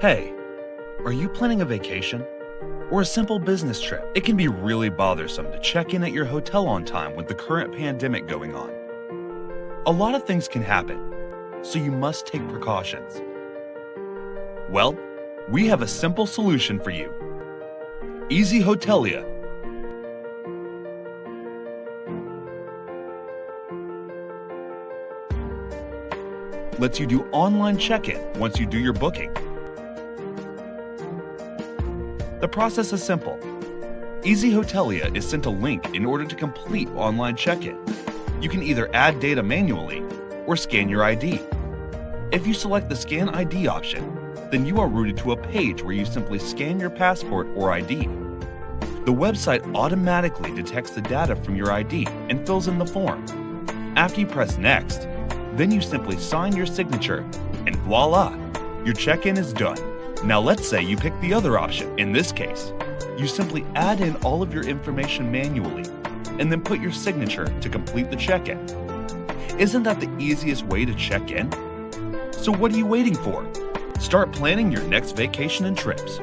Hey, are you planning a vacation? Or a simple business trip? It can be really bothersome to check in at your hotel on time with the current pandemic going on. A lot of things can happen, so you must take precautions. Well, we have a simple solution for you. Easy Hotelia. Lets you do online check-in once you do your booking. The process is simple. Easy Hotelia is sent a link in order to complete online check-in. You can either add data manually or scan your ID. If you select the Scan ID option, then you are routed to a page where you simply scan your passport or ID. The website automatically detects the data from your ID and fills in the form. After you press Next, then you simply sign your signature and voila, your check-in is done. Now let's say you pick the other option. In this case, you simply add in all of your information manually and then put your signature to complete the check-in. Isn't that the easiest way to check in? So what are you waiting for? Start planning your next vacation and trips.